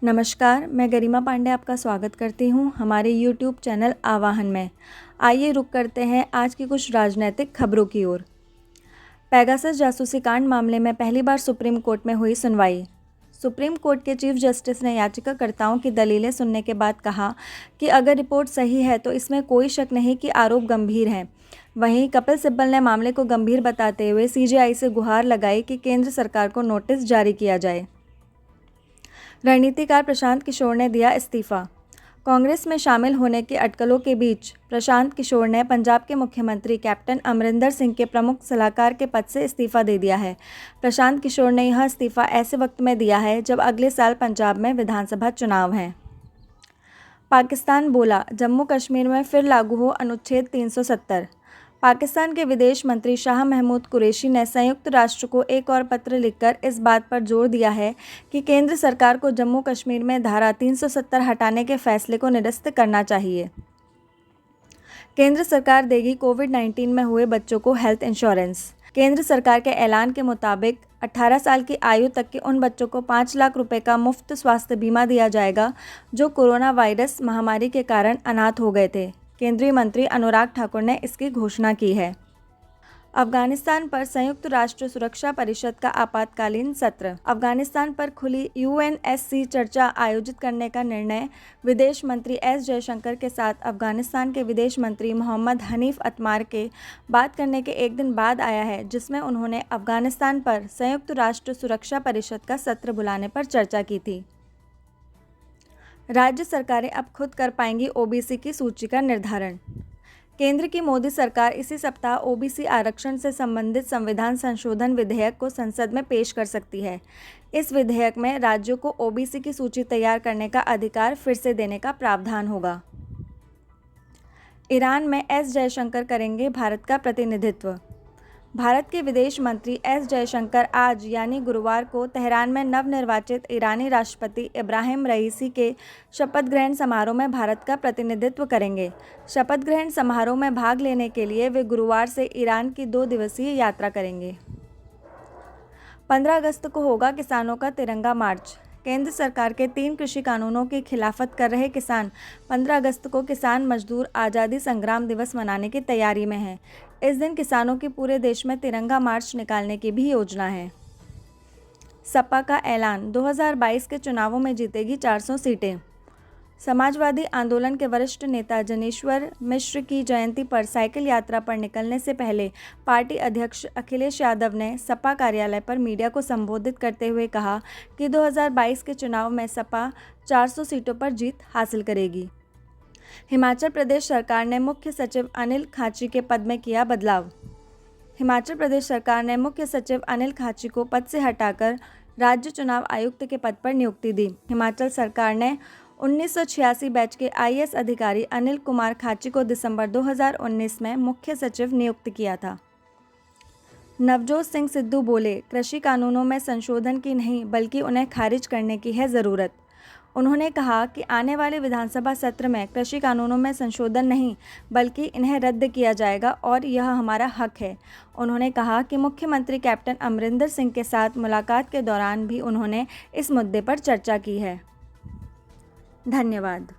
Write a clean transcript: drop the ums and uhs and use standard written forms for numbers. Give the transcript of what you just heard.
नमस्कार, मैं गरिमा पांडे आपका स्वागत करती हूँ हमारे YouTube चैनल आवाहन में। आइए रुक करते हैं आज की कुछ राजनीतिक खबरों की ओर। पेगासस जासूसी कांड मामले में पहली बार सुप्रीम कोर्ट में हुई सुनवाई। सुप्रीम कोर्ट के चीफ जस्टिस ने याचिकाकर्ताओं की दलीलें सुनने के बाद कहा कि अगर रिपोर्ट सही है तो इसमें कोई शक नहीं कि आरोप गंभीर हैं। वहीं कपिल सिब्बल ने मामले को गंभीर बताते हुए CJI से गुहार लगाई कि केंद्र सरकार को नोटिस जारी किया जाए। रणनीतिकार प्रशांत किशोर ने दिया इस्तीफा। कांग्रेस में शामिल होने की अटकलों के बीच प्रशांत किशोर ने पंजाब के मुख्यमंत्री कैप्टन अमरिंदर सिंह के प्रमुख सलाहकार के पद से इस्तीफा दे दिया है। प्रशांत किशोर ने यह इस्तीफा ऐसे वक्त में दिया है जब अगले साल पंजाब में विधानसभा चुनाव हैं। पाकिस्तान बोला, जम्मू कश्मीर में फिर लागू हो अनुच्छेद 370। पाकिस्तान के विदेश मंत्री शाह महमूद कुरैशी ने संयुक्त राष्ट्र को एक और पत्र लिखकर इस बात पर जोर दिया है कि केंद्र सरकार को जम्मू कश्मीर में धारा 370 हटाने के फैसले को निरस्त करना चाहिए। केंद्र सरकार देगी कोविड-19 में हुए बच्चों को हेल्थ इंश्योरेंस। केंद्र सरकार के ऐलान के मुताबिक 18 साल की आयु तक के उन बच्चों को 5 लाख रुपए का मुफ्त स्वास्थ्य बीमा दिया जाएगा जो कोरोना वायरस महामारी के कारण अनाथ हो गए थे। केंद्रीय मंत्री अनुराग ठाकुर ने इसकी घोषणा की है। अफगानिस्तान पर संयुक्त राष्ट्र सुरक्षा परिषद का आपातकालीन सत्र। अफगानिस्तान पर खुली UNSC चर्चा आयोजित करने का निर्णय विदेश मंत्री S जयशंकर के साथ अफगानिस्तान के विदेश मंत्री मोहम्मद हनीफ अतमार के बात करने के एक दिन बाद आया है, जिसमें उन्होंने अफगानिस्तान पर संयुक्त राष्ट्र सुरक्षा परिषद का सत्र बुलाने पर चर्चा की थी। राज्य सरकारें अब खुद कर पाएंगी OBC की सूची का निर्धारण। केंद्र की मोदी सरकार इसी सप्ताह OBC आरक्षण से संबंधित संविधान संशोधन विधेयक को संसद में पेश कर सकती है। इस विधेयक में राज्यों को OBC की सूची तैयार करने का अधिकार फिर से देने का प्रावधान होगा। ईरान में S जयशंकर करेंगे भारत का प्रतिनिधित्व। भारत के विदेश मंत्री S जयशंकर आज यानी गुरुवार को तेहरान में नवनिर्वाचित ईरानी राष्ट्रपति इब्राहिम रईसी के शपथ ग्रहण समारोह में भारत का प्रतिनिधित्व करेंगे। शपथ ग्रहण समारोह में भाग लेने के लिए वे गुरुवार से ईरान की 2 दिवसीय यात्रा करेंगे। 15 अगस्त को होगा किसानों का तिरंगा मार्च। केंद्र सरकार के 3 कृषि कानूनों की खिलाफत कर रहे किसान 15 अगस्त को किसान मजदूर आज़ादी संग्राम दिवस मनाने की तैयारी में हैं। इस दिन किसानों की पूरे देश में तिरंगा मार्च निकालने की भी योजना है। सपा का ऐलान, 2022 के चुनावों में जीतेगी 400 सीटें। समाजवादी आंदोलन के वरिष्ठ नेता जनेश्वर मिश्र की जयंती पर साइकिल यात्रा पर निकलने से पहले पार्टी अध्यक्ष अखिलेश यादव ने सपा कार्यालय पर मीडिया को संबोधित करते हुए कहा कि 2022 के चुनाव में सपा 400 सीटों पर जीत हासिल करेगी। हिमाचल प्रदेश सरकार ने मुख्य सचिव अनिल खाची के पद में किया बदलाव। हिमाचल प्रदेश सरकार ने मुख्य सचिव अनिल खाची को पद से हटाकर राज्य चुनाव आयुक्त के पद पर नियुक्ति दी। हिमाचल सरकार ने 1986 बैच के IAS अधिकारी अनिल कुमार खाची को दिसंबर 2019 में मुख्य सचिव नियुक्त किया था। नवजोत सिंह सिद्धू बोले, कृषि कानूनों में संशोधन की नहीं बल्कि उन्हें खारिज करने की है ज़रूरत। उन्होंने कहा कि आने वाले विधानसभा सत्र में कृषि कानूनों में संशोधन नहीं बल्कि इन्हें रद्द किया जाएगा और यह हमारा हक है। उन्होंने कहा कि मुख्यमंत्री कैप्टन अमरिंदर सिंह के साथ मुलाकात के दौरान भी उन्होंने इस मुद्दे पर चर्चा की है। धन्यवाद।